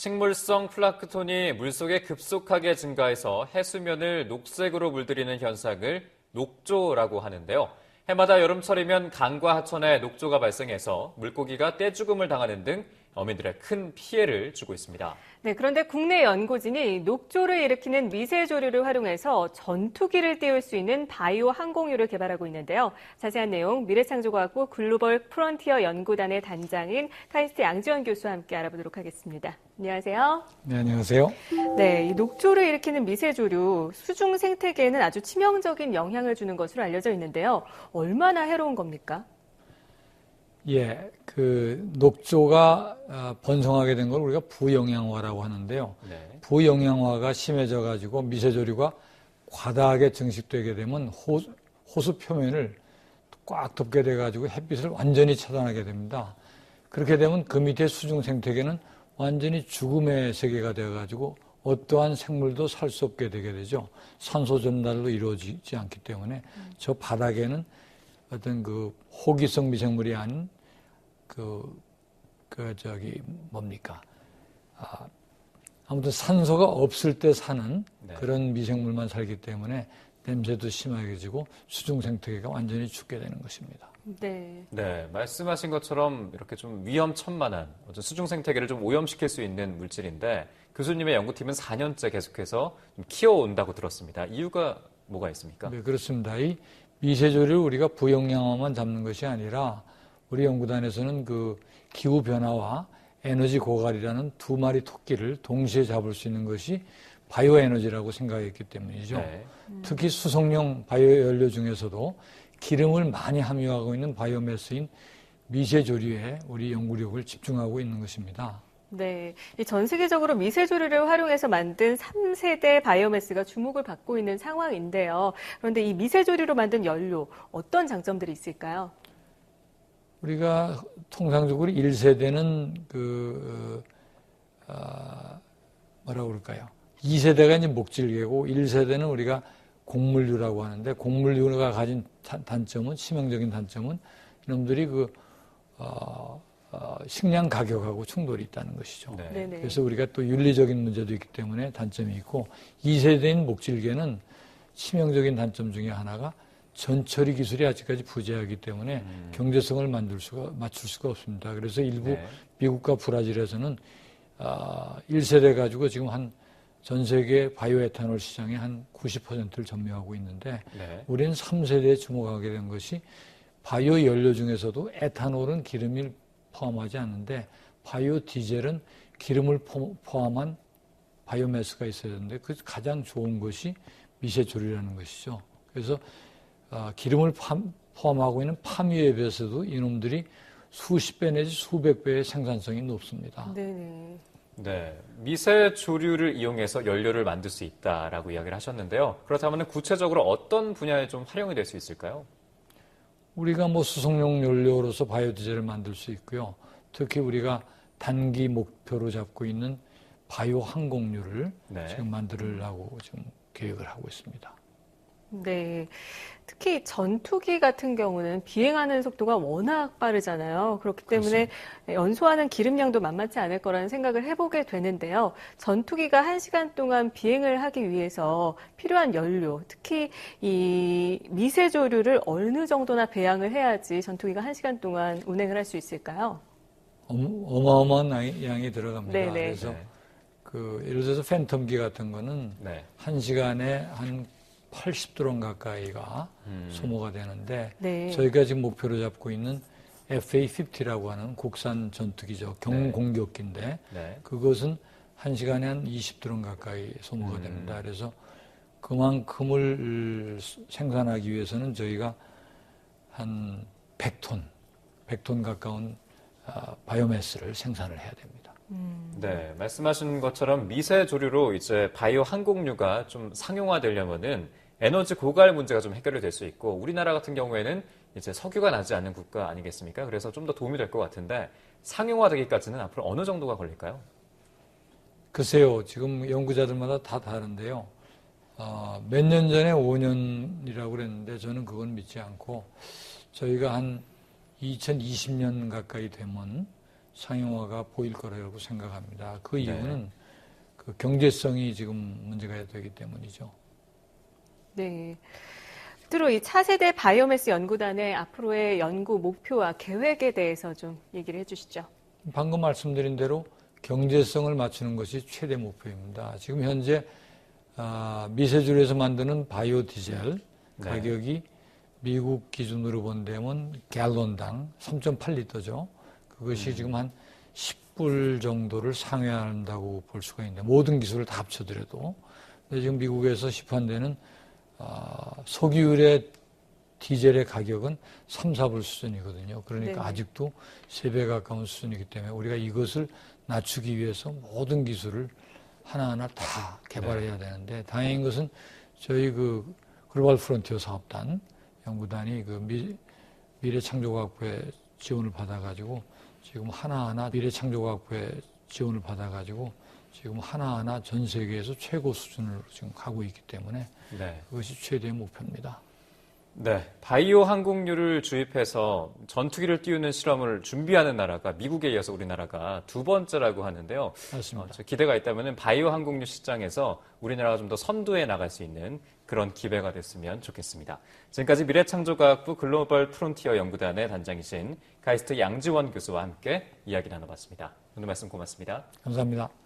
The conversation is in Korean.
식물성 플랑크톤이 물속에 급속하게 증가해서 해수면을 녹색으로 물들이는 현상을 녹조라고 하는데요. 해마다 여름철이면 강과 하천에 녹조가 발생해서 물고기가 떼죽음을 당하는 등 어민들의 큰 피해를 주고 있습니다. 네, 그런데 국내 연구진이 녹조를 일으키는 미세조류를 활용해서 전투기를 띄울 수 있는 바이오 항공유를 개발하고 있는데요. 자세한 내용 미래창조과학부 글로벌 프론티어 연구단의 단장인 카이스트 양지원 교수와 함께 알아보도록 하겠습니다. 안녕하세요. 네, 안녕하세요. 네, 이 녹조를 일으키는 미세조류, 수중 생태계에는 아주 치명적인 영향을 주는 것으로 알려져 있는데요. 얼마나 해로운 겁니까? 예, 녹조가 번성하게 된 걸 우리가 부영양화라고 하는데요. 네. 부영양화가 심해져 가지고 미세조류가 과다하게 증식되게 되면 호수 표면을 꽉 덮게 돼 가지고 햇빛을 완전히 차단하게 됩니다. 그렇게 되면 그 밑에 수중 생태계는 완전히 죽음의 세계가 되어 가지고 어떠한 생물도 살 수 없게 되게 되죠. 산소 전달로 이루어지지 않기 때문에 저 바닥에는 어떤 호기성 미생물이 아닌 아무튼 산소가 없을 때 사는 네. 그런 미생물만 살기 때문에 냄새도 심하게지고 수중 생태계가 완전히 죽게 되는 것입니다. 네. 네, 말씀하신 것처럼 이렇게 좀 위험천만한 수중 생태계를 좀 오염시킬 수 있는 물질인데 교수님의 연구팀은 4년째 계속해서 좀 키워온다고 들었습니다. 이유가 뭐가 있습니까? 네, 그렇습니다. 이 미세조류를 우리가 부영양화만 잡는 것이 아니라 우리 연구단에서는 기후 변화와 에너지 고갈이라는 두 마리 토끼를 동시에 잡을 수 있는 것이 바이오 에너지라고 생각했기 때문이죠. 네. 특히 수송용 바이오 연료 중에서도 기름을 많이 함유하고 있는 바이오매스인 미세조류에 우리 연구력을 집중하고 있는 것입니다. 네, 전 세계적으로 미세조류를 활용해서 만든 3세대 바이오매스가 주목을 받고 있는 상황인데요. 그런데 이 미세조류로 만든 연료, 어떤 장점들이 있을까요? 우리가 통상적으로 1세대는 뭐라고 그럴까요? 2세대가 이제 목질계고 1세대는 우리가 곡물류라고 하는데 곡물류가 가진 단점은 치명적인 단점은 이놈들이 식량 가격하고 충돌이 있다는 것이죠. 네. 그래서 우리가 또 윤리적인 문제도 있기 때문에 단점이 있고 2세대인 목질계는 치명적인 단점 중에 하나가 전처리 기술이 아직까지 부재하기 때문에 경제성을 맞출 수가 없습니다. 그래서 일부 미국과 브라질에서는 1세대 가지고 지금 전 세계 바이오에탄올 시장의 한 90%를 점유하고 있는데 우리는 3세대에 주목하게 된 것이 바이오 연료 중에서도 에탄올은 기름을 포함하지 않는데 바이오 디젤은 기름을 포함한 바이오매스가 있어야 되는데 그 가장 좋은 것이 미세조류라는 것이죠. 그래서 기름을 포함하고 있는 파묘에 비해서도 이놈들이 수십 배 내지 수백 배의 생산성이 높습니다. 네네. 네, 미세조류를 이용해서 연료를 만들 수 있다라고 이야기를 하셨는데요. 그렇다면 구체적으로 어떤 분야에 좀 활용이 될 수 있을까요? 우리가 수송용 연료로서 바이오디젤을 만들 수 있고요. 특히 우리가 단기 목표로 잡고 있는 바이오 항공유를 지금 만들려고 지금 계획을 하고 있습니다. 네. 특히 전투기 같은 경우는 비행하는 속도가 워낙 빠르잖아요. 그렇기 때문에 그렇습니다. 연소하는 기름량도 만만치 않을 거라는 생각을 해보게 되는데요. 전투기가 1시간 동안 비행을 하기 위해서 필요한 연료, 특히 이 미세조류를 어느 정도나 배양을 해야지 전투기가 1시간 동안 운행을 할 수 있을까요? 어마어마한 양이 들어갑니다. 네네. 그래서 예를 들어서 팬텀기 같은 거는 1시간에 한 80드론 가까이가 소모가 되는데 저희가 지금 목표로 잡고 있는 FA-50라고 하는 국산 전투기죠. 경공격기인데 그것은 1시간에 한 20드론 가까이 소모가 됩니다. 그래서 그만큼을 생산하기 위해서는 저희가 한 100톤 가까운 바이오매스를 생산을 해야 됩니다. 네, 말씀하신 것처럼 미세조류로 이제 바이오 항공유가 좀 상용화되려면은 에너지 고갈 문제가 좀 해결이 될 수 있고 우리나라 같은 경우에는 이제 석유가 나지 않는 국가 아니겠습니까? 그래서 좀 더 도움이 될 것 같은데 상용화되기까지는 앞으로 어느 정도가 걸릴까요? 글쎄요, 지금 연구자들마다 다 다른데요. 몇 년 전에 5년이라고 그랬는데 저는 그건 믿지 않고 저희가 한 2020년 가까이 되면 상용화가 보일 거라고 생각합니다. 그 이유는 그 경제성이 지금 문제가 되기 때문이죠. 네. 끝으로 이 차세대 바이오매스 연구단의 앞으로의 연구 목표와 계획에 대해서 좀 얘기를 해주시죠. 방금 말씀드린 대로 경제성을 맞추는 것이 최대 목표입니다. 지금 현재 미세조류에서 만드는 바이오 디젤 가격이 미국 기준으로 본다면 갤런당 3.8리터죠. 그것이 지금 한 10불 정도를 상회한다고 볼 수가 있는데 모든 기술을 다 합쳐더라도 근데 지금 미국에서 시판되는 석유의 디젤의 가격은 3, 4불 수준이거든요. 그러니까 네네. 아직도 3배 가까운 수준이기 때문에 우리가 이것을 낮추기 위해서 모든 기술을 하나하나 다 개발해야 되는데 다행인 것은 저희 그 글로벌 프론티어 사업단 연구단이 그 미래창조과학부의 지원을 받아가지고 지금 하나하나 미래창조과학부의 지원을 받아가지고 지금 하나하나 전 세계에서 최고 수준으로 지금 가고 있기 때문에 그것이 최대의 목표입니다. 네, 바이오 항공유를 주입해서 전투기를 띄우는 실험을 준비하는 나라가 미국에 이어서 우리나라가 두 번째라고 하는데요. 맞습니다. 기대가 있다면 바이오 항공유 시장에서 우리나라가 좀 더 선두에 나갈 수 있는 그런 기회가 됐으면 좋겠습니다. 지금까지 미래창조과학부 글로벌 프론티어 연구단의 단장이신 가이스트 양지원 교수와 함께 이야기 나눠봤습니다. 오늘 말씀 고맙습니다. 감사합니다.